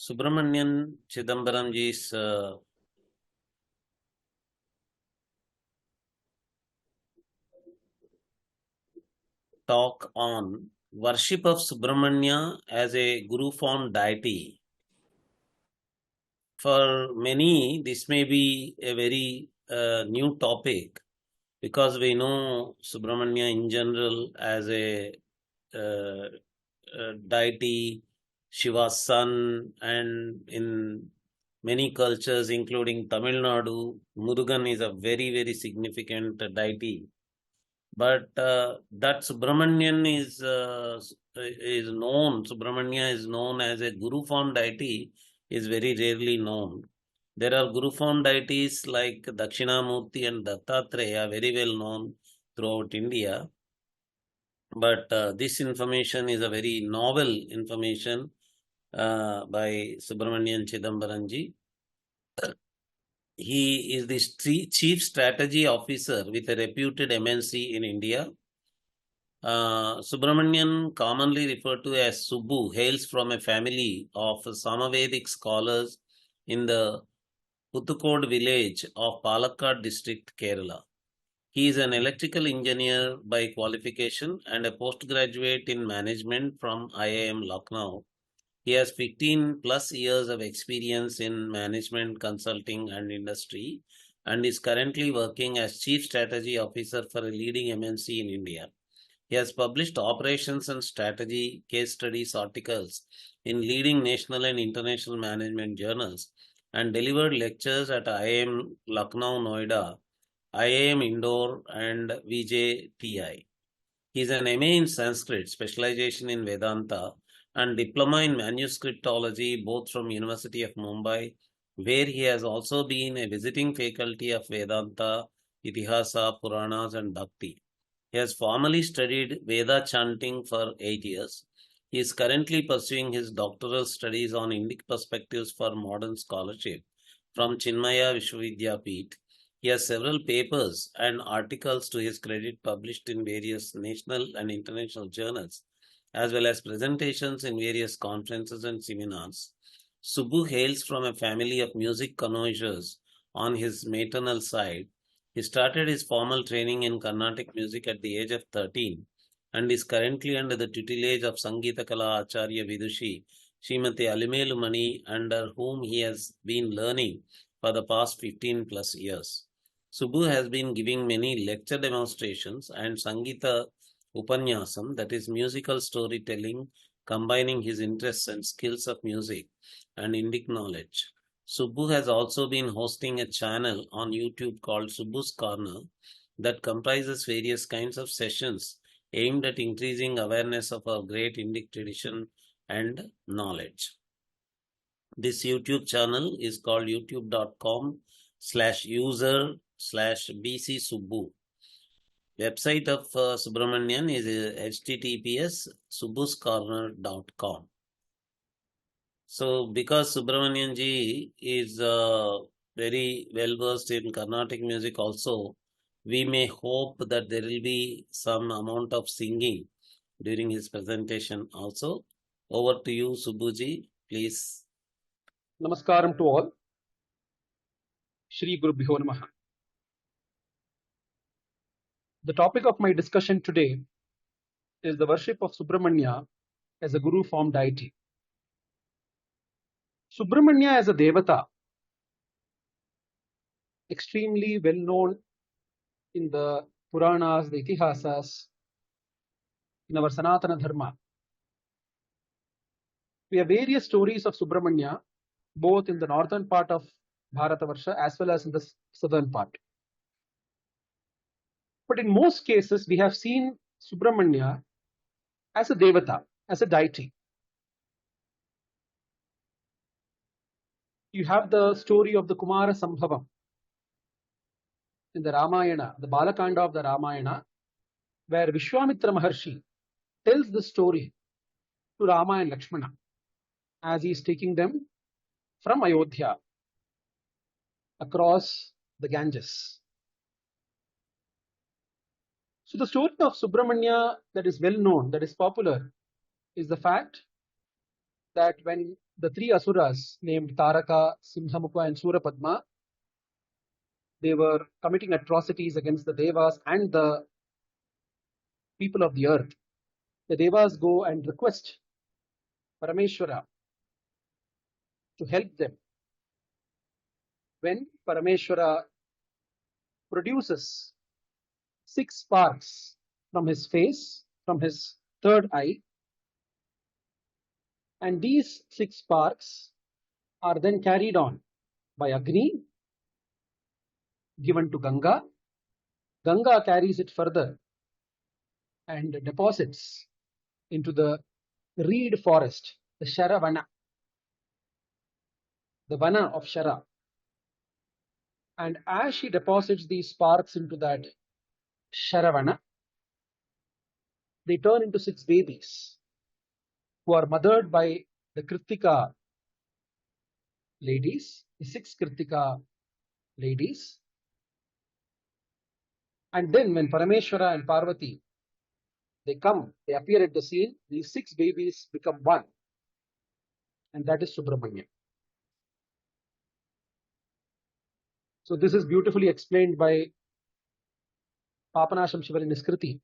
Subrahmanian Chidambaran ji's talk on worship of Subrahmanya as a guru form deity. For many, this may be a very new topic because we know Subrahmanya in general as a deity, Shiva's son, and in many cultures, including Tamil Nadu, Murugan is a very, very significant deity. But that Subrahmanian is known, Subrahmanya is known as a guru form deity, is very rarely known. There are guru form deities like Dakshinamurti and Dattatreya, very well known throughout India. But this information is a very novel information by Subrahmanian Chidambaranji. He is the chief strategy officer with a reputed MNC in India. Subrahmanian, commonly referred to as Subbu, hails from a family of Samavedic scholars in the Puthukode village of Palakkad district, Kerala. He is an electrical engineer by qualification and a postgraduate in management from IIM Lucknow. He has 15 plus years of experience in management, consulting, and industry, and is currently working as Chief Strategy Officer for a leading MNC in India. He has published operations and strategy case studies articles in leading national and international management journals and delivered lectures at IIM Lucknow, Noida, IIM Indore, and VJTI. He is an MA in Sanskrit, specialization in Vedanta, and diploma in manuscriptology, both from University of Mumbai, where he has also been a visiting faculty of Vedanta, Itihasa, Puranas, and Bhakti. He has formally studied Veda chanting for 8 years. He is currently pursuing his doctoral studies on Indic perspectives for modern scholarship from Chinmaya Vishwavidyapith. He has several papers and articles to his credit published in various national and international journals, as well as presentations in various conferences and seminars. Subbu hails from a family of music connoisseurs on his maternal side. He started his formal training in Carnatic music at the age of 13 and is currently under the tutelage of Sangeeta Kala Aachaarya Vidushi, Srimati Alimelu Mani, under whom he has been learning for the past 15 plus years. Subbu has been giving many lecture demonstrations and Sangeeta Upanyasam, that is musical storytelling, combining his interests and skills of music and Indic knowledge. Subbu has also been hosting a channel on YouTube called Subbu's Corner that comprises various kinds of sessions aimed at increasing awareness of our great Indic tradition and knowledge. This YouTube channel is called youtube.com/user/BC Subbu. Website of Subrahmanian is https://subbuscorner.com. So, because Subrahmanian ji is very well versed in Carnatic music also, we may hope that there will be some amount of singing during his presentation also. Over to you, Subbuji, please. Namaskaram to all. Shri Gurubhyo Namaha. The topic of my discussion today is the worship of Subrahmanya as a guru form deity. Subrahmanya as a devata, extremely well known in the Puranas, the Itihasas, in our Sanatana Dharma. We have various stories of Subrahmanya, both in the northern part of Bharatavarsha as well as in the southern part. But in most cases, we have seen Subrahmanya as a devata, as a deity. You have the story of the Kumara Sambhavam in the Ramayana, the Balakanda of the Ramayana, where Vishwamitra Maharshi tells the story to Rama and Lakshmana as he is taking them from Ayodhya across the Ganges. So the story of Subrahmanya that is well known, that is popular, is the fact that when the three asuras named Taraka, Simhamukha and Surapadma, they were committing atrocities against the Devas and the people of the earth. The Devas go and request Parameshwara to help them. When Parameshwara produces 6 sparks from his face, from his third eye, and these 6 sparks are then carried on by Agni, given to Ganga. Ganga carries it further and deposits into the reed forest, the Sharavana, the Vana of Shara. And as she deposits these sparks into that Sharavana, they turn into 6 babies who are mothered by the Kritika ladies, the 6 Kritika ladies. And then when Parameshwara and Parvati, they come, they appear at the scene, these 6 babies become one. And that is Subrahmanya. So this is beautifully explained by Papanasham Shiva in his Kriti.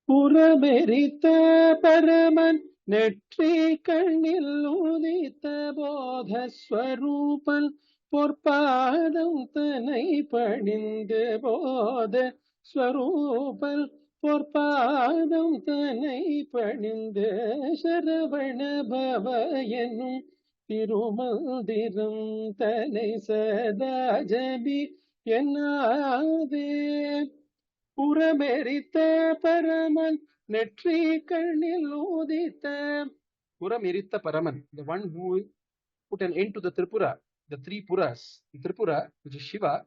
Puramerita Paraman Netri Kanil Udita Bodha Swarupal Porpadam Tanai Padinde Bodha Swarupal Porpadam Tanai Padinde Sharavana Bhavayanum Tirumandiram Tanai Sada Jabi Yenade Puramerita Paraman Netri Karnil Udita. Puramerita Paraman, the one who put an end to the Tripura, the 3 Puras, the Tripura, which is Shiva,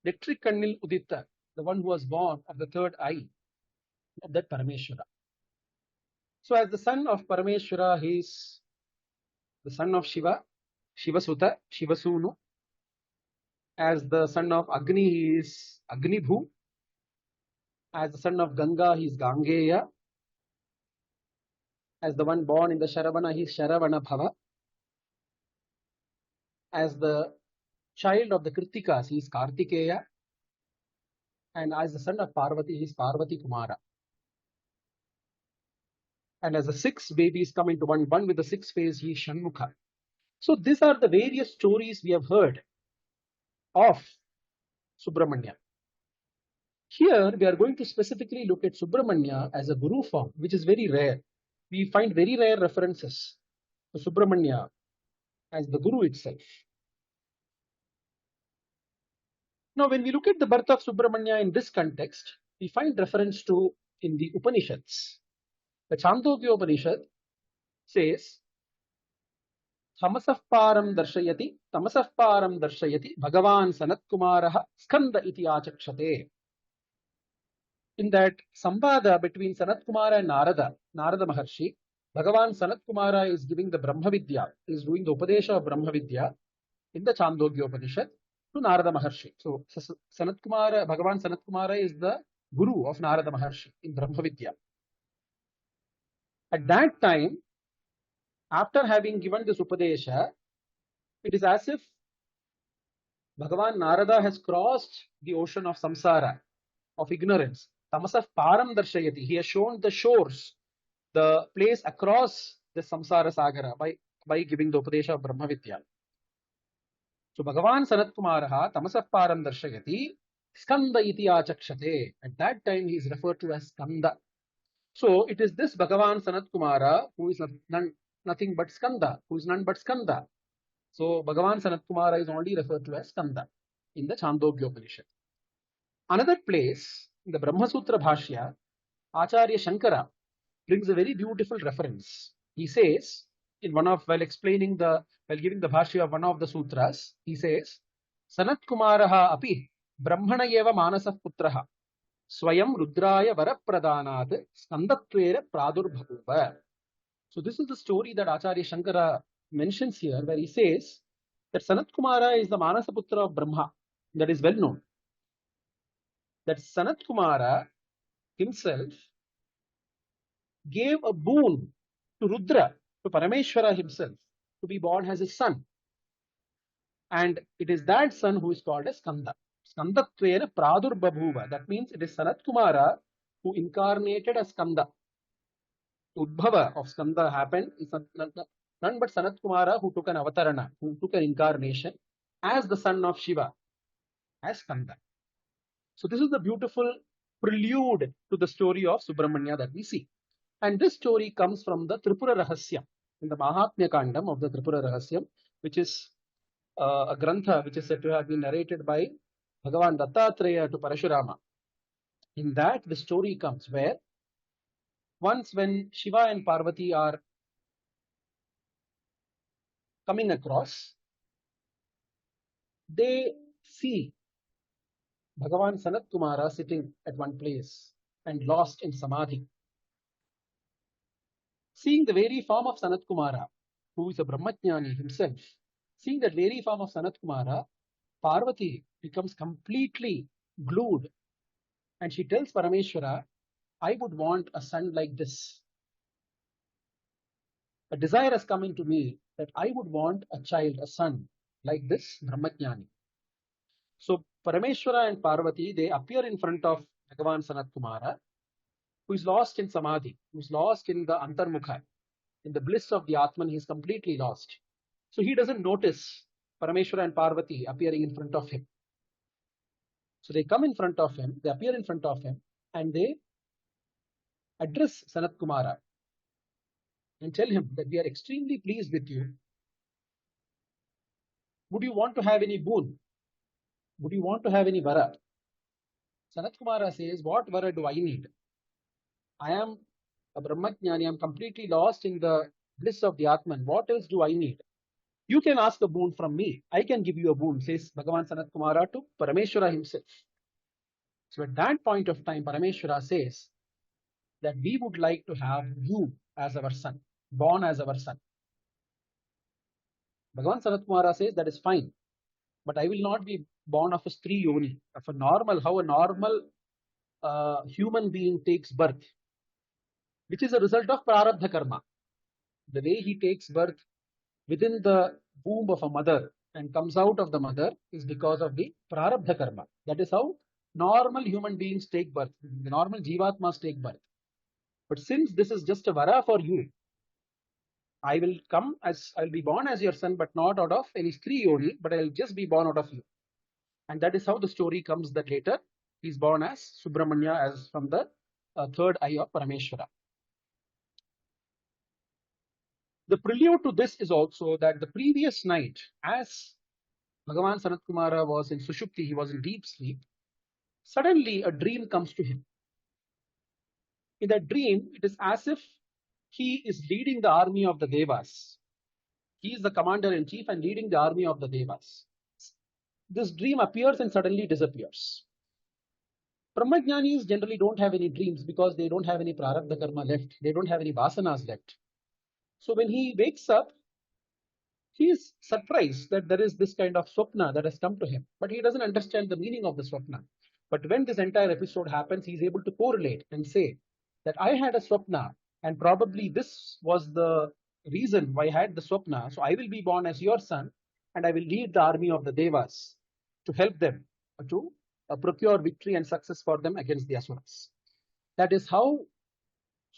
Netri Karnil Udita, the one who was born of the third eye of that Parameshwara. So as the son of Parameshwara, he is the son of Shiva, Shivasuta, Shivasunu. As the son of Agni, he is Agnibhu. As the son of Ganga, he is Gangeya. As the one born in the Sharavana, he is Sharavana Bhava. As the child of the Kritikas, he is Kartikeya. And as the son of Parvati, he is Parvati Kumara. And as the 6 babies come into one with the 6 face, he is Shanmukha. So these are the various stories we have heard of Subrahmanya. Here we are going to specifically look at Subrahmanya as a guru form, which is very rare. We find very rare references to Subrahmanya as the guru itself. Now, when we look at the birth of Subrahmanya in this context, we find reference to in the Upanishads. The Chandogya Upanishad says, Tamasah param darshayati, tamasah param darshayati, Bhagavan Sanat Kumaraha skanda iti achakshate. In that Samvada between Sanat Kumara and Narada Maharshi, Bhagavan Sanat Kumara is giving the Brahma Vidya, is doing the Upadesha of Brahma Vidya in the Chandogya Upanishad to Narada Maharshi. So Bhagavan Sanat Kumara is the guru of Narada Maharshi in Brahma Vidya. At that time, after having given this Upadesha, it is as if Bhagavan Narada has crossed the ocean of samsara, of ignorance. Tamasah param darshayati. He has shown the shores, the place across the samsara sagara by giving the Upadesha of Brahma Vidya. So Bhagavan Sanat Kumaraha Tamasah param darshayati skanda iti achakshate. At that time he is referred to as Skanda. So it is this Bhagavan Sanat Kumara who is nothing but Skanda, who is none but Skanda. So Bhagavan Sanat Kumara is only referred to as Skanda in the Chandogya Upanishad. Another place, in the Brahma Sutra Bhashya, Aachaarya Shankara brings a very beautiful reference. He says, while giving the Bhashya of one of the sutras, he says, Sanat Kumaraha api Brahmana eva manasah putraha Swayam Rudraya Varapradhanat Skandatvera Pradurbhavuva. So this is the story that Aachaarya Shankara mentions here, where he says that Sanat Kumara is the Manasaputra of Brahma. That is well known. That Sanat Kumara himself gave a boon to Rudra, to Parameshwara himself, to be born as his son. And it is that son who is called as Skanda. Skandatvena Pradurbabhuva. That means it is Sanat Kumara who incarnated as Skanda. Udbhava of Skanda happened is none but Sanat Kumara who took an avatarana, who took an incarnation as the son of Shiva, as Skanda. So this is the beautiful prelude to the story of Subrahmanya that we see. And this story comes from the Tripura Rahasya, in the Mahatmya Kandam of the Tripura Rahasyam, which is a grantha which is said to have been narrated by Bhagavan Dattatreya to Parashurama. In that, the story comes where once when Shiva and Parvati are coming across, they see Bhagavan Sanat Kumara sitting at one place and lost in Samadhi. Seeing the very form of Sanat Kumara, who is a Brahmajnani himself, seeing that very form of Sanat Kumara, Parvati becomes completely glued and she tells Parameshwara, I would want a son like this. A desire has come into me that I would want a child, a son like this Brahmajnani. So Parameshwara and Parvati, they appear in front of Bhagavan Sanat Kumara, who is lost in Samadhi, who is lost in the Antarmukha, in the bliss of the Atman. He is completely lost. So he doesn't notice Parameshwara and Parvati appearing in front of him. So they come in front of him, they appear in front of him, and they address Sanat Kumara and tell him that we are extremely pleased with you. Would you want to have any boon? Would you want to have any vara? Sanat Kumara says, what vara do I need? I am a Brahmajnani, I am completely lost in the bliss of the Atman. What else do I need? You can ask a boon from me. I can give you a boon, says Bhagavan Sanat Kumara to Parameshwara himself. So at that point of time, Parameshwara says that we would like to have you as our son, born as our son. Bhagavan Sanat Kumara says that is fine, but I will not be born of a Stri Yoni, of a normal, how a normal human being takes birth, which is a result of Prarabdha Karma. The way he takes birth within the womb of a mother and comes out of the mother is because of the Prarabdha Karma. That is how normal human beings take birth, the normal Jivatmas take birth. But since this is just a vara for you, I will be born as your son, but not out of any Stri Yoni, but I will just be born out of you. And that is how the story comes that later he is born as Subrahmanya, as from the third eye of Parameshwara. The prelude to this is also that the previous night, as Bhagavan Sanat Kumara was in Sushupti, he was in deep sleep, suddenly a dream comes to him. In that dream, it is as if he is leading the army of the Devas. He is the commander-in-chief and leading the army of the Devas. This dream appears and suddenly disappears. Brahmajnanis generally don't have any dreams because they don't have any prarabdha karma left. They don't have any vasanas left. So when he wakes up, he is surprised that there is this kind of swapna that has come to him, but he doesn't understand the meaning of the swapna. But when this entire episode happens, he is able to correlate and say that I had a swapna and probably this was the reason why I had the swapna. So I will be born as your son and I will lead the army of the Devas to help them to procure victory and success for them against the Asuras. That is how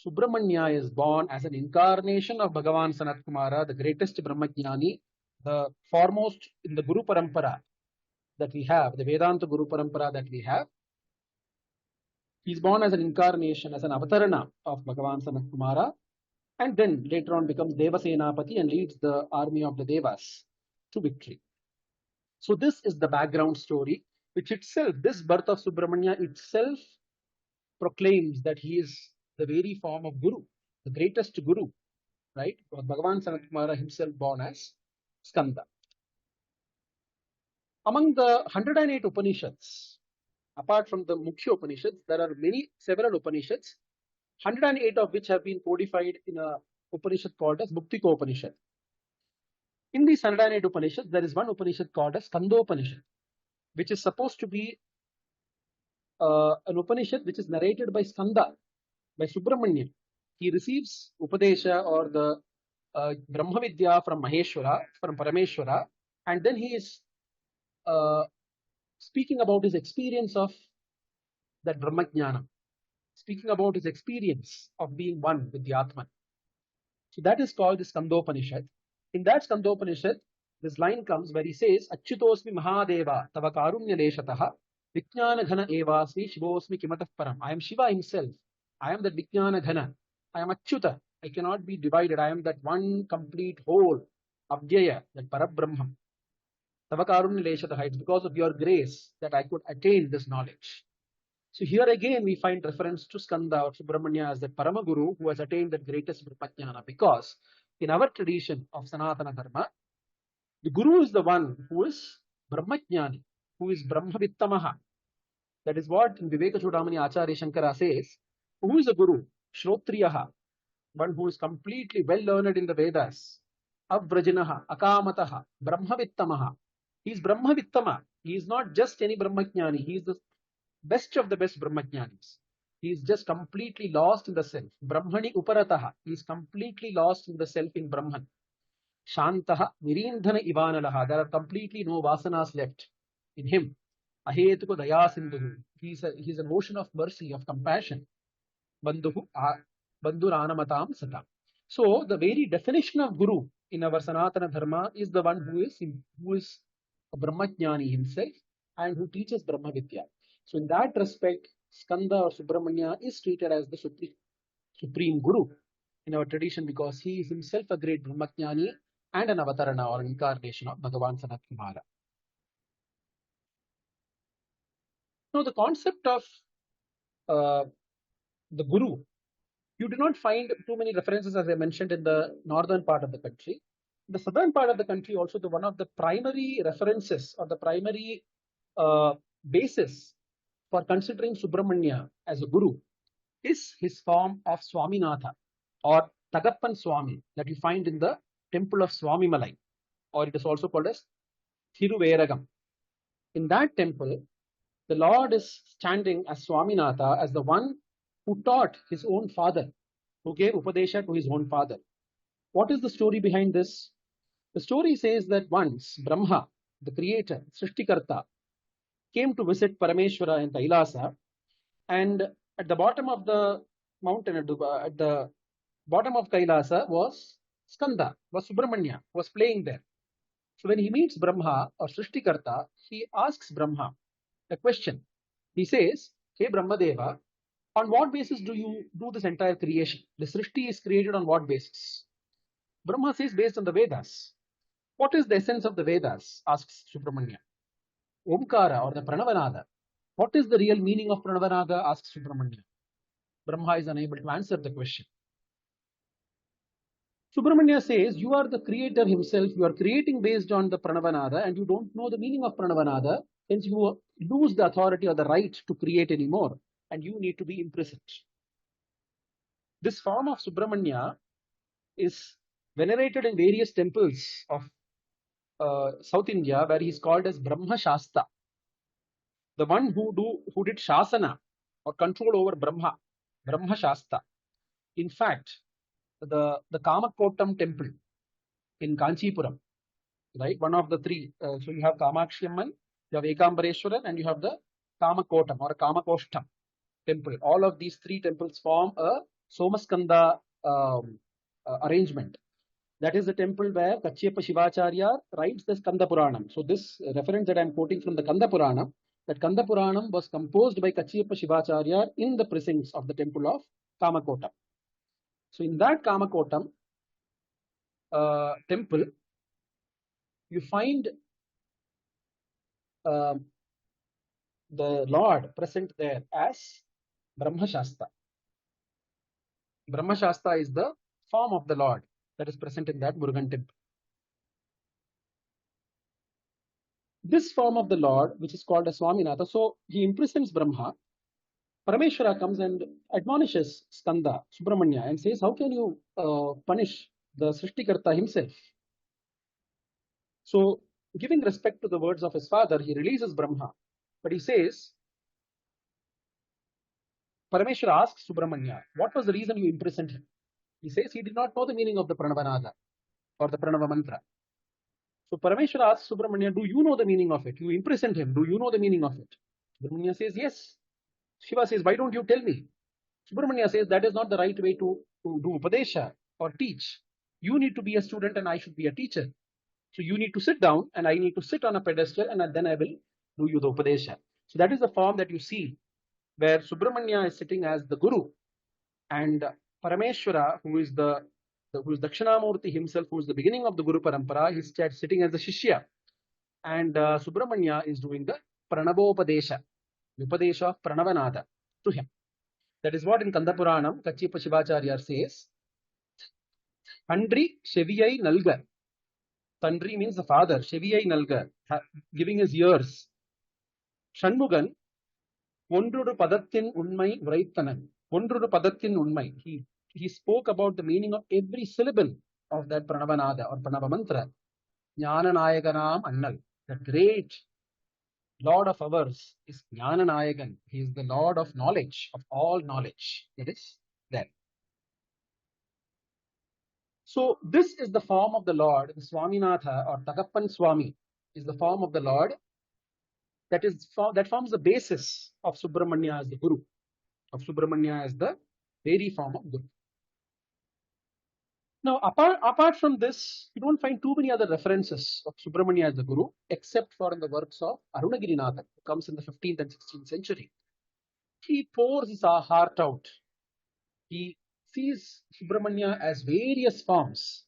Subrahmanya is born as an incarnation of Bhagavan Sanat Kumara, the greatest Brahmajnani, the foremost in the Guru Parampara that we have, the Vedanta Guru Parampara that we have. He is born as an incarnation, as an avatarana of Bhagavan Sanat Kumara, and then later on becomes Devasenapati and leads the army of the Devas to victory. So this is the background story, which itself, this birth of Subrahmanya itself proclaims that he is the very form of Guru, the greatest Guru, right? Bhagavan Sanat Kumara himself born as Skanda. Among the 108 Upanishads, apart from the Mukhya Upanishads, there are several Upanishads, 108 of which have been codified in a Upanishad called as Muktika Upanishad. In these 108 Upanishads, there is one Upanishad called as Kandopanishad, which is supposed to be an Upanishad which is narrated by Skanda, by Subrahmanian. he receives Upadesha or the Brahma Vidya from Maheshwara, from Parameshwara, and then he is speaking about his experience of that Brahmajnana, speaking about his experience of being one with the Atman. So that is called the Skandopanishad. In that Skandopanishad, this line comes where he says, Achyutosmi Mahadeva Tava Karunya Leshataha Vijnana Ghana Evasmi Shivosmi Kimatah Param. I am Shiva himself. I am the Vijnana Ghana. I am Achyuta. I cannot be divided. I am that one complete whole, Abhyaya, that Parabrahman. Tava Karunya Leshataha. It's because of your grace that I could attain this knowledge. So here again we find reference to Skanda or Subrahmanya as the Paramaguru who has attained the greatest Brahmajnana, because in our tradition of Sanatana Dharma, the Guru is the one who is Brahmajnani, who is Brahmavittamaha. That is what in Viveka Chudamani Aachaarya Shankara says, who is a Guru? Shrotriyaha, one who is completely well learned in the Vedas. Avrajinaha, Akamataha, Brahmavittamaha. He is Brahmavittama. He is not just any Brahmajnani. He is the best of the best Brahmajnanis. He is just completely lost in the self. Brahmani Uparataha. He is completely lost in the self in Brahman. Shantaha Virindhana Ivanalaha. There are completely no vasanas left in him. Ahetuko Dayasindhu. He is an ocean of mercy, of compassion. Bandhuhu Bandhuranamatam Satam. So the very definition of Guru in our Sanatana Dharma is the one who is a Brahmajnani himself and who teaches Brahma Vidya. So in that respect, Skanda or Subrahmanya is treated as the supreme Guru in our tradition, because he is himself a great Brahmajnani and an avatarana or an incarnation of Bhagavan Sanat Kumara. Now the concept of the Guru, you do not find too many references, as I mentioned, in the northern part of the country. In the southern part of the country also, one of the primary references or the primary basis for considering Subrahmanya as a Guru is his form of Swaminatha or Tagappan Swami that you find in the temple of Swamimalai, or it is also called as Thiruveragam. In that temple, the Lord is standing as Swaminatha, as the one who taught his own father, who gave Upadesha to his own father. What is the story behind this? The story says that once Brahma, the creator, Srishtikarta, came to visit Parameshwara in Kailasa, and at the bottom of the mountain, at the bottom of Kailasa was Skanda, was Subrahmanya, was playing there. So when he meets Brahma or Srishtikarta, he asks Brahma a question. He says, Hey Brahmadeva, on what basis do you do this entire creation? The Srishti is created on what basis? Brahma says, based on the Vedas. What is the essence of the Vedas? Asks Subrahmanya. Omkara or the Pranavanada. What is the real meaning of Pranavanada? Asks Subrahmanya. Brahma is unable to answer the question. Subrahmanya says, you are the creator himself, you are creating based on the Pranavanada and you don't know the meaning of Pranavanada, hence you lose the authority or the right to create anymore and you need to be imprisoned. This form of Subrahmanya is venerated in various temples of South India, where he is called as Brahma Shasta, the one who did Shasana or control over Brahma, Brahma Shasta. In fact, the Kamakotam temple in Kanchipuram, right? One of the three. So you have Kamakshi Amman, you have Ekambareshwaran, and you have the Kamakotam or Kamakostam temple. All of these three temples form a Somaskanda arrangement. That is the temple where Kacciyappa Shivacharya writes the Skanda Puranam. So this reference that I am quoting from the Kanda Puranam, that Kanda Puranam was composed by Kacciyappa Shivacharya in the precincts of the temple of Kamakotam. So in that Kamakotam temple, you find the Lord present there as Brahma Shasta. Brahma Shasta is the form of the Lord that is present in that Murugan temple. This form of the Lord, which is called as Swaminatha, so he imprisons Brahma. Parameshwara comes and admonishes Skanda, Subrahmanya, and says, how can you punish the Srishtikarta himself? So, giving respect to the words of his father, he releases Brahma. But he says, Parameshwara asks Subrahmanya, what was the reason you imprisoned him? He says he did not know the meaning of the Pranavanada or the Pranava mantra. So Parameshwara asks Subrahmanya, do you know the meaning of it? You imprisoned him. Do you know the meaning of it? Subrahmanya says, yes. Shiva says, why don't you tell me? Subrahmanya says, that is not the right way to do Upadesha or teach. You need to be a student and I should be a teacher. So you need to sit down and I need to sit on a pedestal and then I will do you the Upadesha. So that is the form that you see where Subrahmanya is sitting as the Guru and Parameshwara, who is Dakshinamurti himself, who is the beginning of the Guru Parampara, he's sitting as the Shishya. And Subrahmanya is doing the Pranavopadesha, the Upadesha of Pranavanada to him. That is what in Kandapuranam, Kachipa Shivacharya says, Tandri Sheviyai Nalga. Tandri means the father, Sheviyai Nalga, giving his ears. Shanmugan, Ondrudu Padathin Unmai Vraitanan. Ondrudu Padathin Unmai. He spoke about the meaning of every syllable of that Pranavanada or Pranava mantra. Jnana Nayaganam Annal. The great Lord of ours is Jnana Nayagan. He is the Lord of knowledge, of all knowledge. It is there. So this is the form of the Lord, the Swaminatha or Tagappan Swami is the form of the Lord that forms the basis of Subrahmanya as the Guru, of Subrahmanya as the very form of Guru. Now, apart from this, you don't find too many other references of Subrahmanya as the Guru, except for in the works of Arunagirinatha, who comes in the 15th and 16th century. He pours his heart out. He sees Subrahmanya as various forms.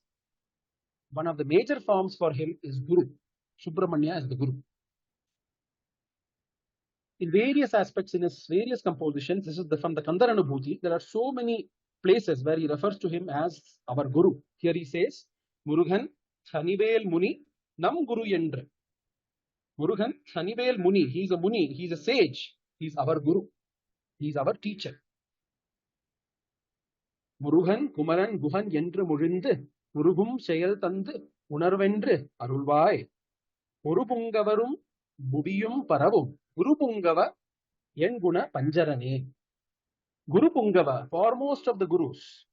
One of the major forms for him is Guru. Subrahmanya as the Guru. In various aspects, in his various compositions, this is from the Kandaranubhuti, there are so many places where he refers to him as our Guru. Here he says, Murugan, Thanivel Muni, Nam Guru Yendra. Murugan, Thanivel Muni, he is a Muni, he is a sage, he is our Guru, he is our teacher. Murugan, Kumaran, Guhan Yendra Murinde, Murugum Shayal Tand, Unarvendre, Arulvai, Urupungavarum, Bubiyum Paravum, Guru Pungava, Yenguna Panjarane. Guru Pungava, foremost of the Gurus,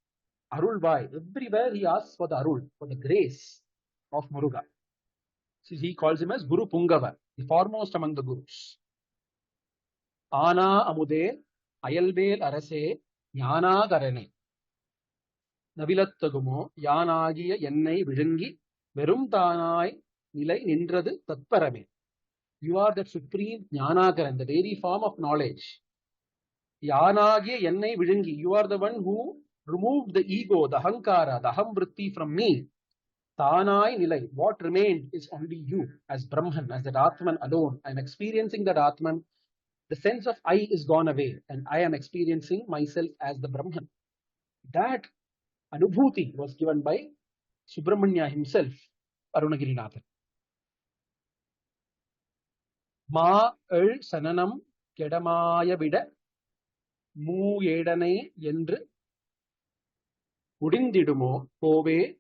Arulvai, everywhere he asks for the Arul, for the grace of Muruga. So he calls him as Guru Pungava, the foremost among the Gurus. Ana Amude, Ayalvel Arase, Jnana Karane. Navilattagumo, Yanagiya Yennai Vijangi, Verum Tanai, Nilai Nindradu Tatparame. You are the supreme Jnanakaran, the very form of knowledge. Yanagya Yennai Vijangi, you are the one who removed the ego, the hankara, the hamvritti from me. Tanai Nilai, what remained is only you as Brahman, as that Atman alone. I am experiencing that Atman. The sense of I is gone away and I am experiencing myself as the Brahman. That Anubhuti was given by Subrahmanya himself, Arunagirinathan. Ma el sananam kedamaya vida mu edane yendru udindidumo pove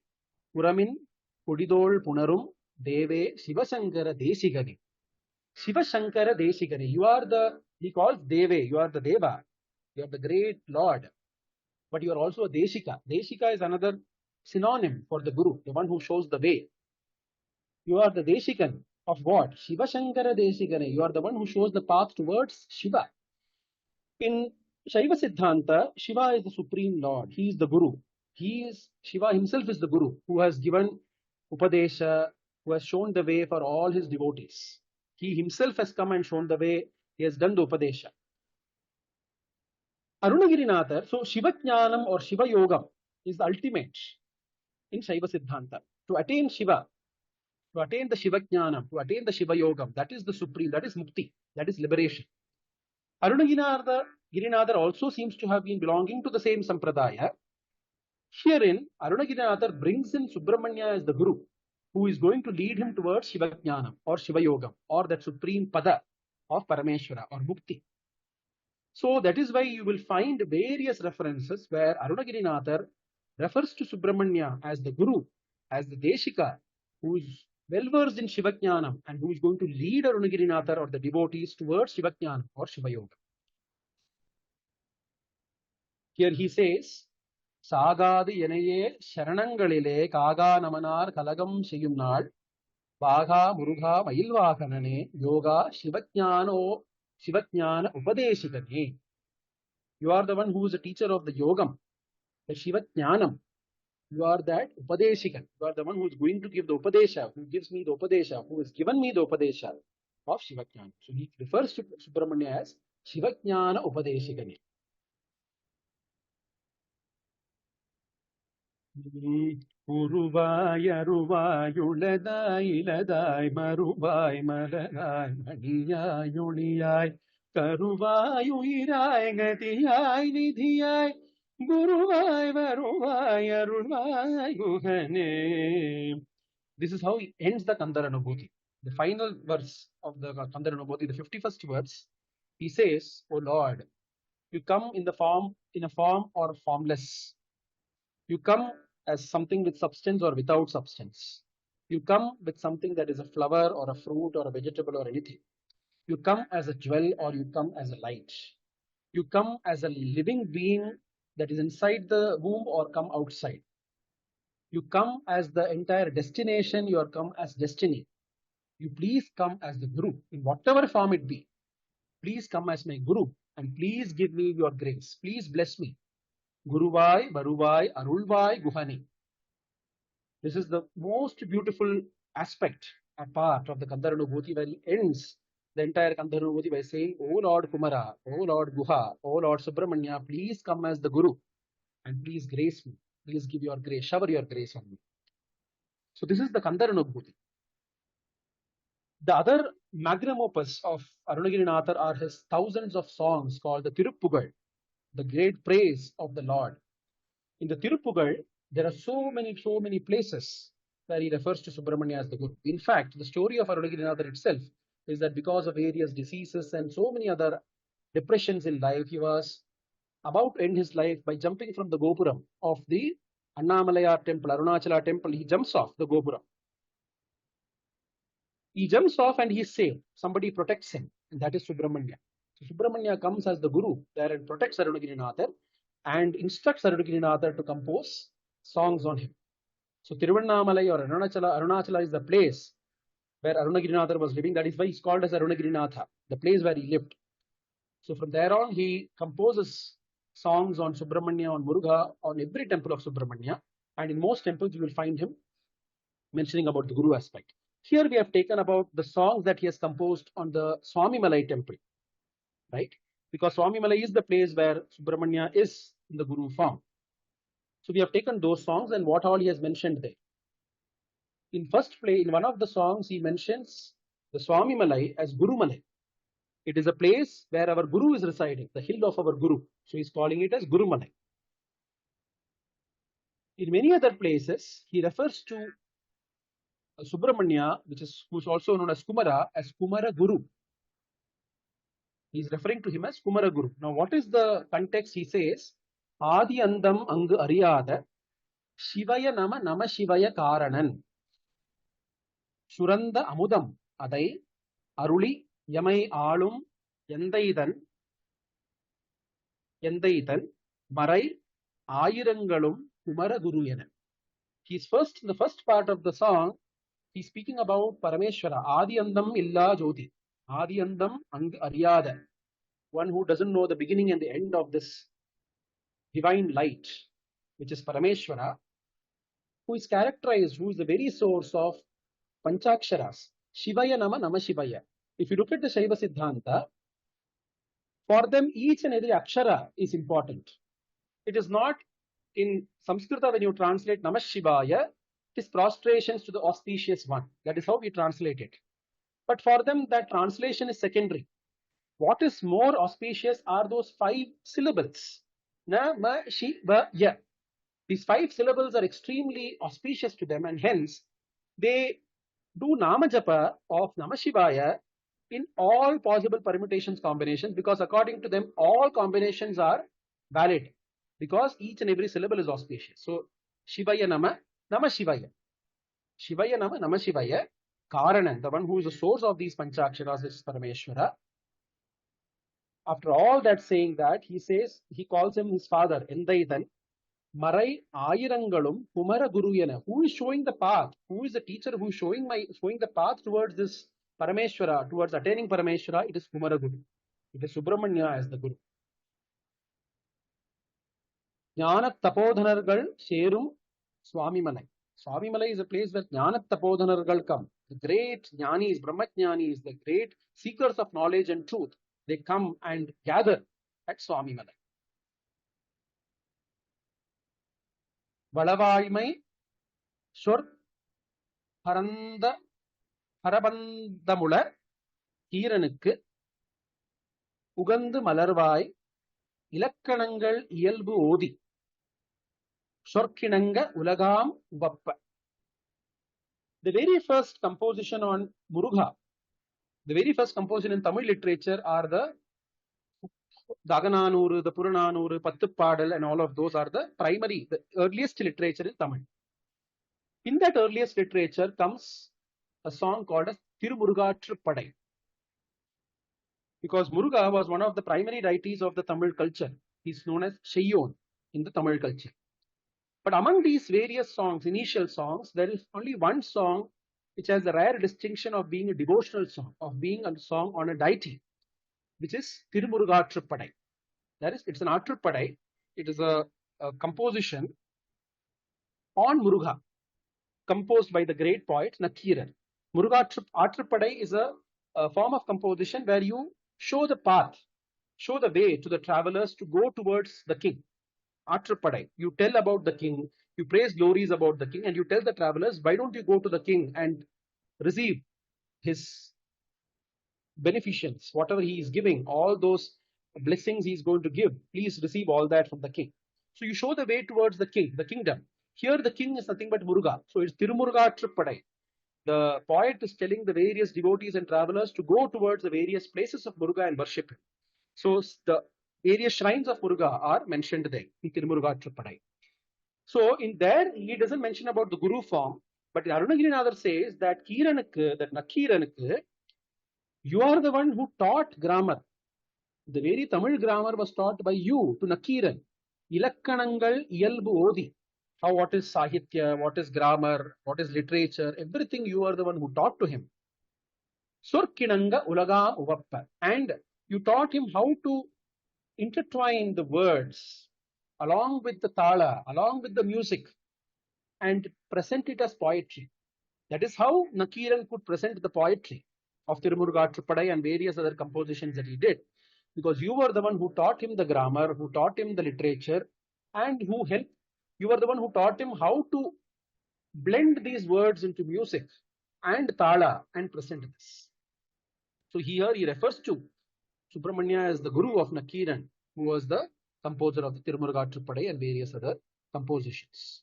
puramin pudidol punarum deve Shivasankara Desigane. Shivasankara Desigane. You are he calls Deve, you are the Deva, you are the great Lord, but you are also a Deshika. Deshika is another synonym for the Guru, the one who shows the way. You are the Deshikan of what? Shivasankara Desigane. You are the one who shows the path towards Shiva. In Shaiva Siddhanta, Shiva is the Supreme Lord. He is the Guru. Shiva himself is the Guru who has given Upadesha, who has shown the way for all his devotees. He himself has come and shown the way. He has done the Upadesha. Arunagirinatha, so Shiva Jnanam or Shiva Yogam is the ultimate in Shaiva Siddhanta. To attain Shiva, to attain the Shiva Jnanam, to attain the Shiva Yogam, that is the supreme, that is Mukti, that is liberation. Arunagirinatha also seems to have been belonging to the same Sampradaya. Herein, Arunagirinatha brings in Subrahmanya as the Guru, who is going to lead him towards Shiva Jnanam or Shiva Yogam or that supreme Pada of Parameshwara or Mukti. So that is why you will find various references where Arunagirinatha refers to Subrahmanya as the Guru, as the Deshika, who is well versed in Shiva Jnanam and who is going to lead Arunagirinatha or the devotees towards Shiva Jnanam or Shiva Yoga. Here he says, சாகாது எனையே சரணங்களிலே காகா நமனார் கலகம் செய்யும் நாள் வாகா முருகா மயில்வாகனனே யோகா சிவஞான உபதேசிகனே. You are the one who is a teacher of the yogam, the Shivajnanam. You are that upadesikan. You are the one who is going to give the upadesha, who gives me the upadesha, who has given me the upadesha of Shivajnana. So he refers to Subrahmanya as Shivajnana Upadesikane. உருவாய் அருவாய் உளதாய் இலதாய் மறுவாய் மலராய் மணியாய் ஒளியாய் கருவாய் உயிராய் கதியாய் நிதியாய் குருவாய் வருவாய் அருள்வாய் குகனே. This is how he ends the Kandaranubhuti. The final verse of the Kandaranubhuti, the 51st verse, he says, "O Lord, you come in a form or formless. You come as something with substance or without substance. You come with something that is a flower or a fruit or a vegetable or anything. You come as a jewel or you come as a light. You come as a living being that is inside the womb or come outside. You come as the entire destination, you are come as destiny. You please come as the Guru, in whatever form it be. Please come as my Guru and please give me your grace. Please bless me. Guruvai, Varuvai, Arulvai, Guhani." This is the most beautiful aspect, a part of the Kandaranubhuti, where he ends the entire Kandaranubhuti by saying, "O Lord Kumara, O Lord Guha, O Lord Subrahmanya, please come as the Guru and please grace me. Please give your grace, shower your grace on me." So this is the Kandaranubhuti. The other magnum opus of Arunagirinathar are his thousands of songs called the Tiruppugal, the great praise of the Lord. In the Tiruppugal, there are so many places where he refers to Subrahmanya as the Guru. In fact, the story of Arunagirinathar itself is that because of various diseases and so many other depressions in life, he was about to end his life by jumping from the Gopuram of the Annamalaya temple, Arunachala temple. He jumps off the Gopuram. He jumps off and he is saved. Somebody protects him, and that is Subrahmanya. So Subrahmanya comes as the Guru there and protects Arunagirinathar and instructs Arunagirinathar to compose songs on him. So Tiruvannamalai or Arunachala is the place where Arunagirinathar was living. That is why he's called as Arunagirinatha, the place where he lived. So from there on, he composes songs on Subrahmanya, on Muruga, on every temple of Subrahmanya. And in most temples, you will find him mentioning about the Guru aspect. Here we have taken about the songs that he has composed on the Swamimalai temple, right? Because Swamimalai is the place where Subrahmanya is in the Guru form. So we have taken those songs and what all he has mentioned there. In one of the songs, he mentions the Swamimalai as Gurumalai. It is a place where our Guru is residing, the hill of our Guru. So he's calling it as Gurumalai. In many other places, he refers to Subrahmanya, who's also known as Kumara Guru. He's referring to him as Kumara Guru. Now, what is the context? He says, "Adi andam angu ariyada Shivaya nama Shivaya Karanan Suranda Amudam Adai Aruli Yamai Alum Yendaidan Marai Ayirangalum Kumara Guru Yana." He's in the first part of the song, he's speaking about Parameshwara, Adi Andam Illa Jyoti, Adi Andam Ang Ariyada, one who doesn't know the beginning and the end of this divine light, which is Parameshwara, who is characterized, who is the very source of Panchaksharas, Shivaya Nama Shivaya. If you look at the Shaiva Siddhanta, for them each and every Akshara is important. It is not in Sanskrit when you translate Namah Shivaya, it is prostrations to the auspicious one. That is how we translate it. But for them, that translation is secondary. What is more auspicious are those 5 syllables. Namah Shivaya. These 5 syllables are extremely auspicious to them, and hence they do Nama Japa of Namah Shivaya in all possible permutations, combinations, because according to them, all combinations are valid, because each and every syllable is auspicious. So, Shivaya Nama Shivaya. Shivaya Nama Shivaya. Karanan, the one who is the source of these Panchaksharas, is Parameshwara. After all that saying that, he says, he calls him his father, Endaidan. Marai Ayirangalum Kumara Guruyana. Who is showing the path? Who is the teacher who is showing the path towards this Parameshwara, towards attaining Parameshwara? It is Kumara Guru. It is Subrahmanya as the Guru. Jnana Tapodhanargal Sherum Swami Malai. Swami Malai is a place where Jnana Tapodhanargal come. The great Jnanis, Brahmajnanis, the great seekers of knowledge and truth, they come and gather at Swami Malai. Valavaimai Shur Haranda Harabandamula Kiranukku Ugandu Malarvai Ilakkanangal Iyalbu Odi Shorkinanga Ulagam Vappa. The very first composition on Muruga, the very first composition in Tamil literature are the Dagananuru, the Purananuru, Pattupadal, and all of those are the primary, the earliest literature in Tamil. In that earliest literature comes a song called as Tirumurugaatrupadai. Because Muruga was one of the primary deities of the Tamil culture. He is known as Sheyyon in the Tamil culture. But among these various songs, initial songs, there is only one song which has the rare distinction of being a devotional song, of being a song on a deity, which is Tirumurugaatrupadai. That is, it's an Aatrupadai. It is a composition on Muruga, composed by the great poet Nakkiran. Aatrupadai is a form of composition where you show the path, show the way to the travelers to go towards the king. Aatrupadai. You tell about the king, you praise glories about the king, and you tell the travelers, why don't you go to the king and receive his beneficence, whatever he is giving, all those blessings he is going to give, please receive all that from the king. So you show the way towards the king, the kingdom. Here the king is nothing but Muruga. So it's Tirumurugaatrupadai. The poet is telling the various devotees and travelers to go towards the various places of Muruga and worship him. So the various shrines of Muruga are mentioned there in Tirumurugaatrupadai. So in there, he doesn't mention about the Guru form, but Arunagirinathar says that Kiranukku, that Nakkiranukku, you are the one who taught grammar. The very Tamil grammar was taught by you to Nakkiran. Ilakkanangal Iyalbu Odi. How, what is Sahitya, what is grammar, what is literature, everything you are the one who taught to him. Surkinanga Ulaga Uvappa. And you taught him how to intertwine the words along with the tala, along with the music, and present it as poetry. That is how Nakkiran could present the poetry of Tirumurugaatrupadai and various other compositions that he did. Because you were the one who taught him the grammar, who taught him the literature, and who helped. You were the one who taught him how to blend these words into music and tala and present this. So here he refers to Subrahmanya as the guru of Nakkiran, who was the composer of the Tirumurugaatrupadai and various other compositions.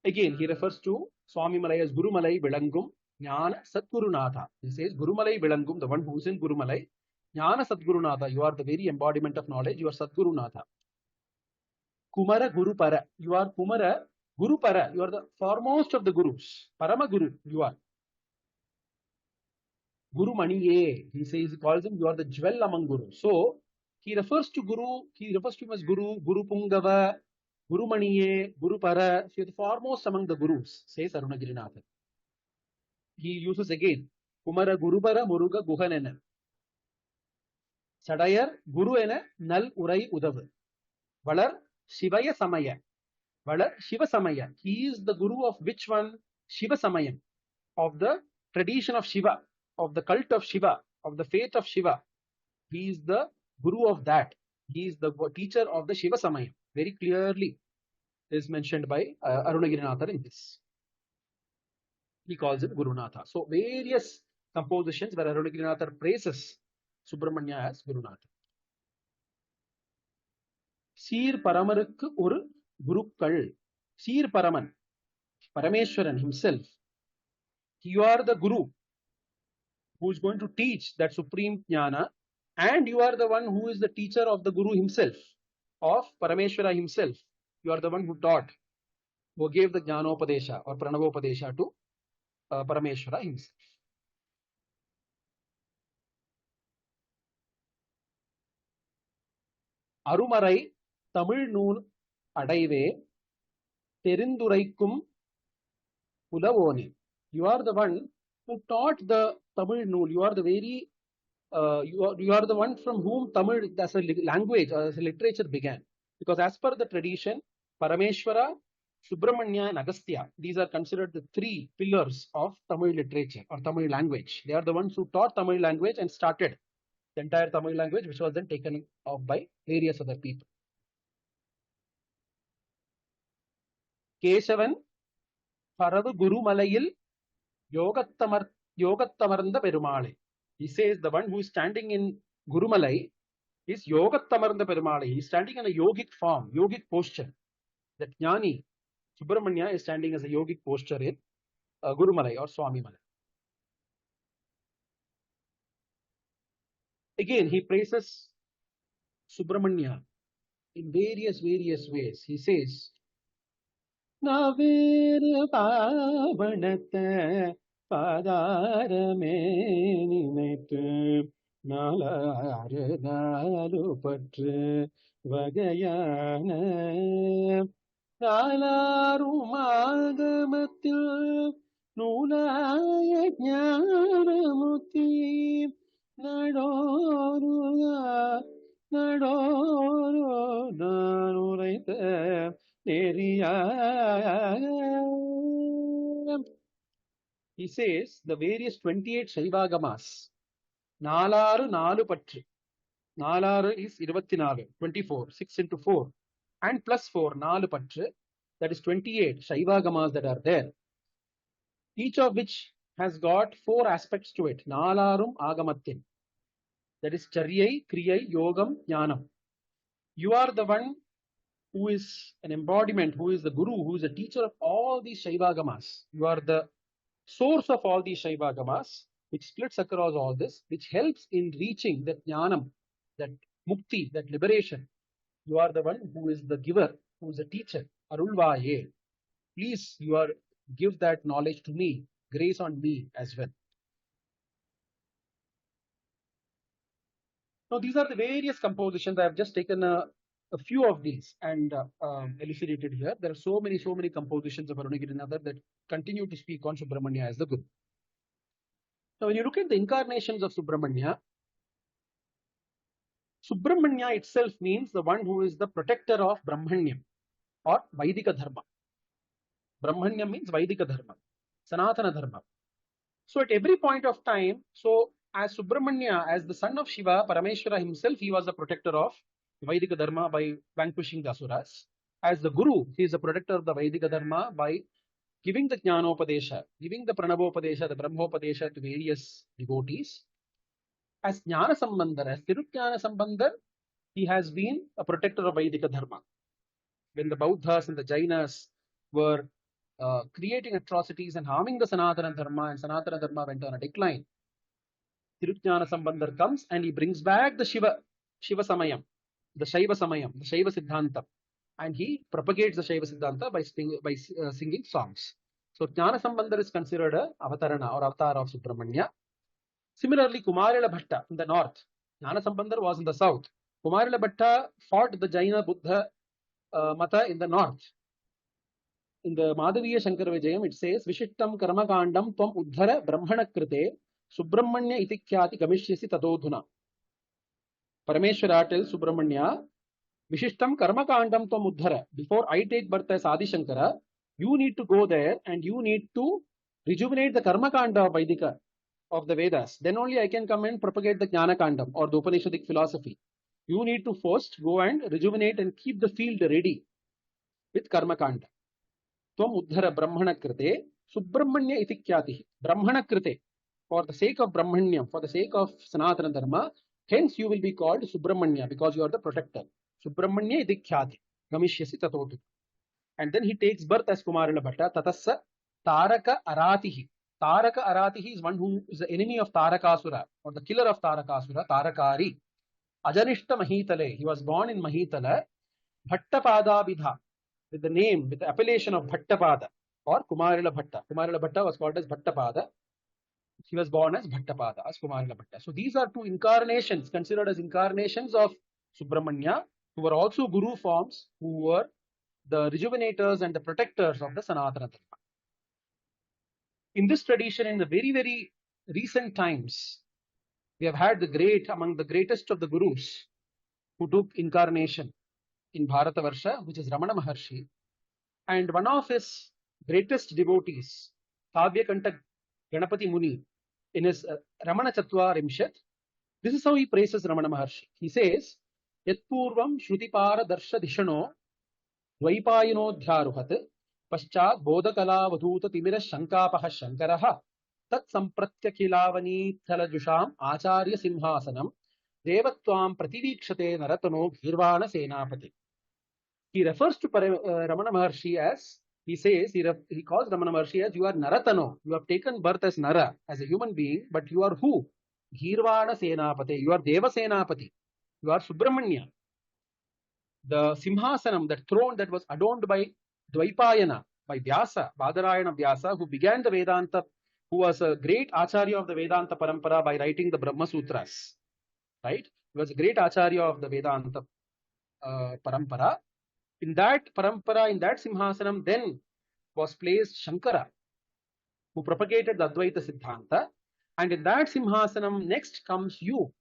Again, he refers to Swami Malai as Guru Malai Vilangum Jnana Satgurunatha. He says Guru Malai Vilangum, the one who is in Guru Malai. Jnana Satgurunatha, you are the very embodiment of knowledge, you are Satgurunatha. Kumara Guru Para, you are Kumara Guru Para, you are the foremost of the Gurus. Parama Guru, you are. Guru Maniye, he says, he calls him, you are the jewel among Gurus. So, he refers to Guru, he refers to him as Guru, Guru Pungava, Guru Maniye, Guru Para, so the foremost among the Gurus, says Arunagirinathar. He uses again, Kumara Guru Para Muruga Guhanena. Sadayar Guru ena Nal Urai Udav. Valar Shivaya Samaya. Valar Shiva Samaya. He is the Guru of which one? Shiva Samayam. Of the tradition of Shiva, of the cult of Shiva, of the faith of Shiva. He is the Guru of that. He is the teacher of the Shiva Samayam. Very clearly is mentioned by Arunagirinathar in this. He calls it Gurunatha. So various compositions where Arunagirinathar praises Subrahmanya as Gurunatha. Seer Paramarukku oru Gurukal. Seer Paraman, Parameshwaran himself. You are the Guru who is going to teach that supreme jnana, and you are the one who is the teacher of the Guru himself, of Parameshwara himself. You are the one who taught, who gave the Jnanopadesha or Pranavopadesha to Parameshwara himself. Arumarai Tamil Noon அடைவே தெரிந்துரைக்கும் புலவோனே. You are the one who taught the Tamil Nool. You are the very you are the one from whom Tamil as a language or as a literature began. Because as per the tradition, Parameshwara, Subrahmanya and Agastya, these are considered the three pillars of Tamil literature or Tamil language. They are the ones who taught Tamil language and started the entire Tamil language, which was then taken off by various other people. Keshavan Paradu Gurumalayil Yogattamaranda Perumale. He says the one who is standing in Gurumalai is Yogattamaranda Perumale. He is standing in a yogic form, yogic posture. That Jnani Subrahmanya is standing as a yogic posture in Gurumalai or Swami Malai. Again, he praises Subrahmanya in various ways. He says, Naveru Pavanata Padarame Ninaitu Nalaru Nalu Patu Vagayana Nalarum Agamatil Nulaya Jnanamuti Nadoru Nanuraita He says the various 28 Shaivagamas. Nalaru Nalu Patri. Nalaru is 24, 24, 6 into 4. And plus 4, Nalu Patri. That is 28 Shaivagamas that are there. Each of which has got 4 aspects to it. Nalarum Agamattin. That is Charyai, Kriyai, Yogam, Jnanam. You are the one who is an embodiment, who is the Guru, who is the teacher of all these Shaivagamas. You are the source of all these Shaivagamas, which splits across all this, which helps in reaching that Jnanam, that Mukti, that liberation. You are the one who is the giver, who is the teacher. Arulvaye. Please, give that knowledge to me, grace on me as well. Now, these are the various compositions. I have just taken a few of these and elucidated here. There are so many compositions of Arunagirinatha that continue to speak on Subrahmanya as the Guru. Now, when you look at the incarnations of Subrahmanya, Subrahmanya itself means the one who is the protector of Brahmanyam or Vaidika Dharma. Brahmanyam means Vaidika Dharma, Sanatana Dharma. So at every point of time, as Subrahmanya, as the son of Shiva, Parameshwara himself, he was the protector of Vaidika Dharma by vanquishing the Asuras. As the Guru, he is the protector of the Vaidika Dharma by giving the Jnanopadesha, giving the Pranavopadesha, the Brahmopadesha to various devotees. As Jnana Sambandhar, as Tirujnana Sambandhar, he has been a protector of Vaidika Dharma. When the Bauddhas and the Jainas were creating atrocities and harming the Sanatana Dharma, and Sanatana Dharma went on a decline, Tirujnana Sambandhar comes and he brings back the Shiva Samayam, the Shaiva Samayam, the Shaiva Siddhanta, and he propagates the Shaiva Siddhanta by singing songs. So Jnana Sambandhar is considered a avatarana or avatar of Subrahmanya. Similarly, Kumarila Bhatta in the north. Jnana Sambandhar was in the south. Kumarila Bhatta fought the Jaina Buddha Mata in the north. In the Madhaviya Shankara Vijayam, it says, Vishittam Karmakandam Tvam Uddhara Brahmana Krite Subrahmanya Itikhyati Gamishyasi Tadodhuna. Parameshwara tells Subrahmanya, Vishittam Karmakandam Tvam Uddhara. Before I take birth as Adi Shankara, you need to go there and you need to rejuvenate the Karmakanda of Vaidika, of the Vedas. Then only I can come and propagate the Jnana Kandam or the Upanishadic philosophy. You need to first go and rejuvenate and keep the field ready with Karmakanda. Tvam Uddhara Brahmana Krite Subrahmanya Itikhyati. Brahmana Krite. For the sake of Brahmanyam, for the sake of Sanatana Dharma, hence you will be called Subrahmanya because you are the protector. Subrahmanya Itikhyati. Gamishyasi Tatotu. And then he takes birth as Kumarila Bhatta. Tatassa Taraka Aratihi. Taraka Aratihi is one who is the enemy of Tarakasura or the killer of Tarakasura, Tarakari. Ajanishta Mahitale. He was born in Mahitala. Bhattapada Vidha. With the name, with the appellation of Bhattapada or Kumarila Bhatta. Kumarila Bhatta was called as Bhattapada. He was born as Bhattapada, as Kumarila Bhatta. So these are two incarnations, considered as incarnations of Subrahmanya, who were also Guru forms, who were the rejuvenators and the protectors of the Sanatana Dharma. In this tradition, in the very, very recent times, we have had among the greatest of the gurus who took incarnation in Bharatavarsha, which is Ramana Maharshi. And one of his greatest devotees, Kavyakanta Ganapati Muni, in his Ramana Chatvarimshat, this is how he praises Ramana Maharshi. He says, Yatpurvam Shrutipara Darsha Dishano Dvaipayino Dhyaruhat Paschat Bodhakala Vadhuta Timira Shankapaha Shankaraha Tat Sampratya Kilavani Thalajusam Aachaarya Simhasanam Devatvam Prativikshate Naratano Girvana Senapati. He refers to Ramana Maharshi as, he says, he calls Ramana Maharshi as, you are Naratano. You have taken birth as Nara, as a human being, but you are who? Girvana Senapati. You are Deva Senapati. You are Subrahmanya. The Simhasanam, that throne that was adorned by Dvaipayana, by Vyasa, Badarayana Vyasa, who began the Vedanta, who was a great Aachaarya of the Vedanta Parampara by writing the Brahma Sutras. Right? He was a great Aachaarya of the Vedanta Parampara. In that Parampara, in that Simhasanam, then was placed Shankara, who propagated the Advaita Siddhanta. And in that Simhasanam, next comes you,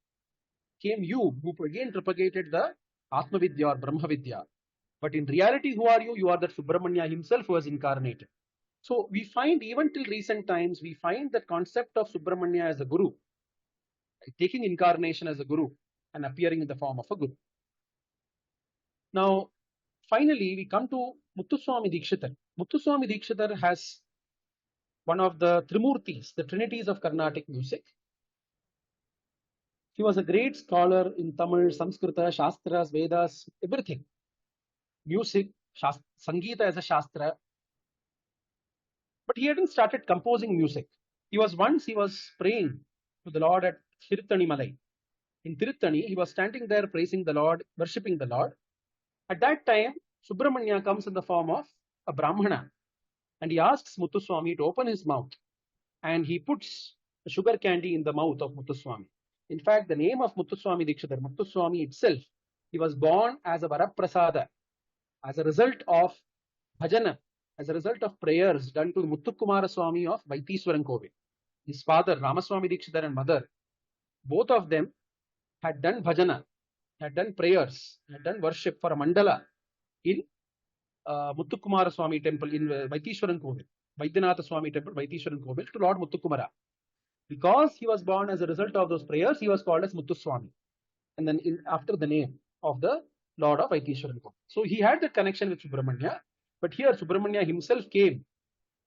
who again propagated the Atmavidya or Brahmavidya. But in reality, who are you? You are that Subrahmanya himself who was incarnated. So we find, even till recent times, we find the concept of Subrahmanya as a guru, taking incarnation as a guru and appearing in the form of a guru. Now, finally, we come to Muthuswami Dikshitar. Muthuswami Dikshitar has one of the Trimurtis, the Trinities of Carnatic music. He was a great scholar in Tamil, Sanskrita, shaastras, Vedas, everything. Music, Sangeeta as a shaastra. But he hadn't started composing music. He was praying to the Lord at Thiruttani Malai. In Thiruttani, he was standing there praising the Lord, worshipping the Lord. At that time, Subrahmanya comes in the form of a Brahmana, and he asks Muthuswami to open his mouth, and he puts a sugar candy in the mouth of Muthuswami. In fact, the name of Muthuswami Dikshitar, Muthuswami itself, he was born as a Varaprasada, as a result of bhajana, as a result of prayers done to Muthukumara Swami of Vaitishwaran Kovil. His father, Ramaswami Dikshitar, and mother, both of them had done bhajana, had done prayers, had done worship for a mandala in Muthukumara Swami temple in Vaitishwaran Kovil, Vaidyanatha Swami temple, Vaitishwaran Kovil, to Lord Muthukumara. Because he was born as a result of those prayers, he was called as Muthuswami. And then after the name of the Lord of Vaitishwaran Kovil. So he had that connection with Subrahmanya. But here Subrahmanya himself came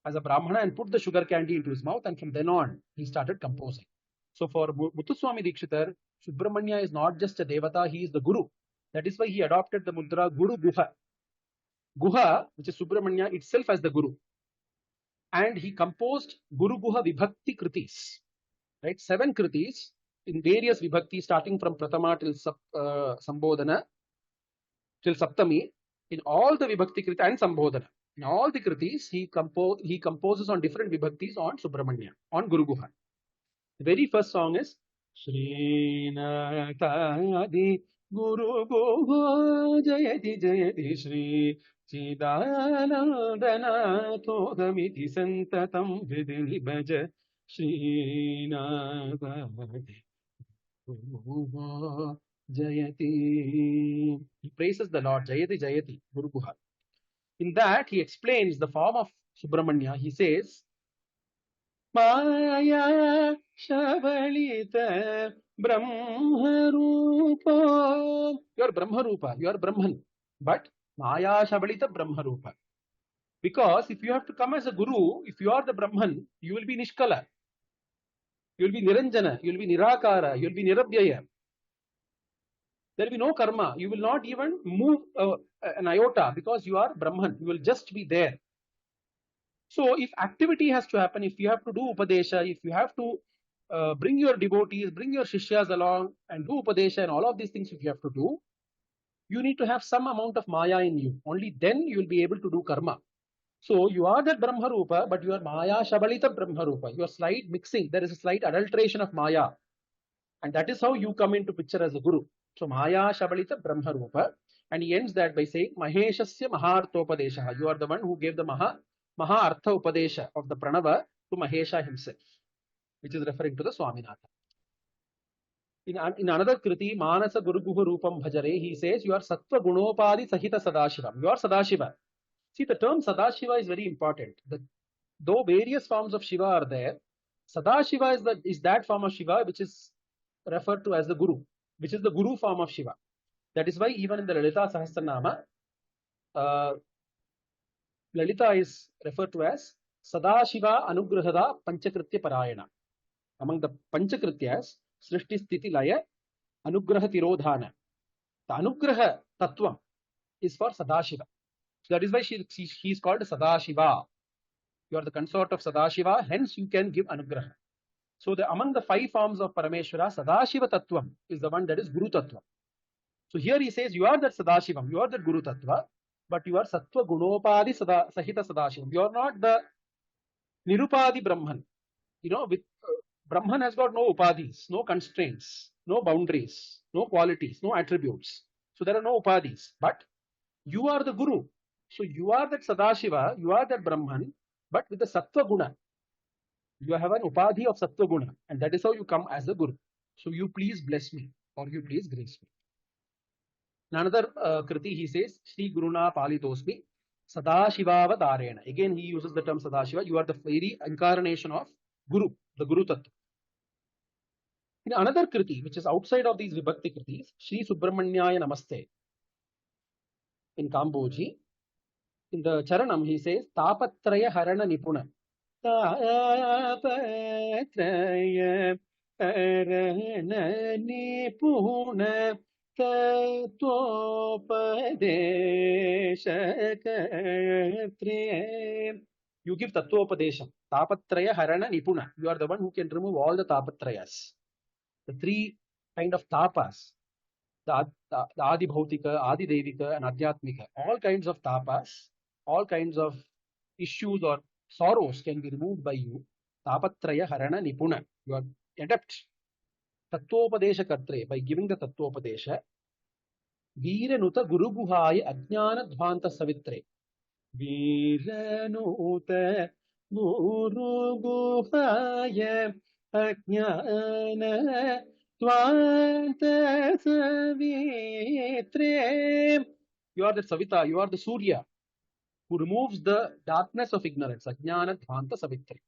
as a Brahmana and put the sugar candy into his mouth, and from then on he started composing. So for Muthuswami Dikshitar, Subrahmanya is not just a Devata, he is the Guru. That is why he adopted the mudra Guru Guha. Guha, which is Subrahmanya itself as the Guru. And he composed Guru Guha Vibhakti Kritis. Right? 7 Kritis in various Vibhakti, starting from Pratama till Sambodhana, till Saptami. In all the Vibhakti Kriti and Sambodhana, in all the Kritis, he composes on different Vibhaktis on Subrahmanya, on Guru Guha. The very first song is Srinatadi Guru Guha Jayati Jayati Shri Chidanandana Togamiti Santatam Vidini Bhaja Srinatadi Guru Guha Jayati. He praises the Lord, Jayati Jayati, Guru Guha. In that, he explains the form of Subrahmanya. He says, Maya Shabalita Brahmarupa. You are Brahmarupa, you are Brahman. But Maya Shabalita Brahmarupa. Because if you have to come as a Guru, if you are the Brahman, you will be Nishkala. You will be Niranjana, you will be Nirakara, you will be Nirabhyaya. There will be no karma. You will not even move an iota because you are Brahman. You will just be there. So if activity has to happen, if you have to do upadesha, if you have to bring your devotees, bring your shishyas along and do upadesha and all of these things if you have to do, you need to have some amount of maya in you. Only then you will be able to do karma. So you are that Brahma Rupa, but you are Maya Shabalita Brahma Rupa. You are slight mixing. There is a slight adulteration of Maya. And that is how you come into picture as a Guru. So Maya Shabalita Brahma Rupa. And he ends that by saying, Maheshasya Maharthopadesha. You are the one who gave the Maha Artha Upadesha of the Pranava to Mahesha himself, which is referring to the Swaminatha. In another Kriti, Manasa Guruguha Rupam Bhajare, he says, you are Sattva Gunopadi Sahita Sadashivam. You are Sadashiva. See, the term Sadashiva is very important. Though various forms of Shiva are there, Sadashiva is that form of Shiva which is referred to as the Guru, which is the Guru form of Shiva. That is why even in the Lalita Sahasranama, Lalita is referred to as Sadashiva Anugrahada Panchakritya Parayana. Among the Panchakrityas, Srishti Sthiti Laya Anugraha Tirodhana. The Anugraha Tattvam is for Sadashiva. So that is why she is called Sadashiva. You are the consort of Sadashiva, hence you can give Anugraha. So among the 5 forms of Parameshwara, Sadashiva Tattvam is the one that is Guru Tattva. So here he says, you are that Sadashivam, you are that Guru Tattva, but you are Sattva Gunopadi Sahita Sadashivam. You are not the Nirupadi Brahman. With Brahman has got no upadhis, no constraints, no boundaries, no qualities, no attributes. So there are no upadhis. But you are the Guru. So you are that Sadashiva, you are that Brahman, but with the Sattva Guna. You have an upadhi of Sattva Guna, and that is how you come as a Guru. So you please bless me, or you please grace me. In another Kriti, he says, Shri Guruna Palitosmi Sadashivavadarena. Again, he uses the term Sadashiva. You are the very incarnation of Guru, the Guru Tattva. In another Kriti, which is outside of these Vibhakti Kritis, Shri Subrahmanyaya Namaste. In Kamboji, in the Charanam, he says, Tapatraya Harana Nipuna. Tapatraya Harana Nipuna Tattvopadesha Katre. You give Tattvopadesha. Tapatraya Harana Nipuna. You are the one who can remove all the Tapatrayas. The 3 kind of tapas, the Adi Bhautika, Adi Devika, and Adhyapaka, all kinds of tapas, all kinds of issues or sorrows can be removed by you. Tapatraya Harana Nipuna. You are adept. Tattvopadesha Katre, by giving the Tattvopadesha. Veeranuta Guruguhaya Ajnana Dhvanta Savitre. Veeranuta Guruguhaya Ajnana Dhvanta Savitre. You are the Savita, you are the Surya, who removes the darkness of ignorance. Ajnana Dhvanta Savitre.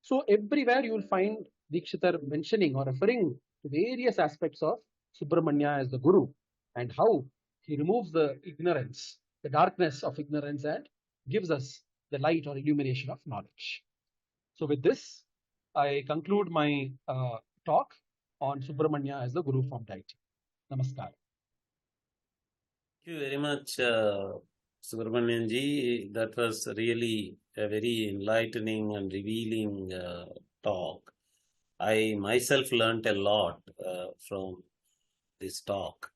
So everywhere you will find Dikshitar mentioning or referring to various aspects of Subrahmanya as the Guru, and how he removes the ignorance, the darkness of ignorance, and gives us the light or illumination of knowledge. So with this, I conclude my talk on Subrahmanya as the Guru form deity. Namaskar. Thank you very much, Subrahmanian ji. That was really a very enlightening and revealing talk. I myself learnt a lot from this talk.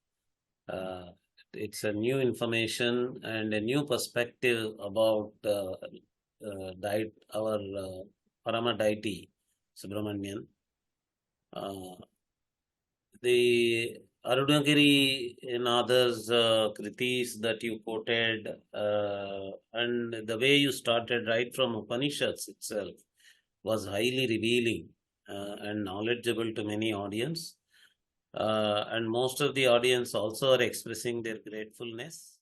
It's a new information and a new perspective about our Parama deity, Subrahmanian. The Arunagiri and others kritis that you quoted, and the way you started right from Upanishads itself was highly revealing and knowledgeable to many audience. And most of the audience also are expressing their gratefulness.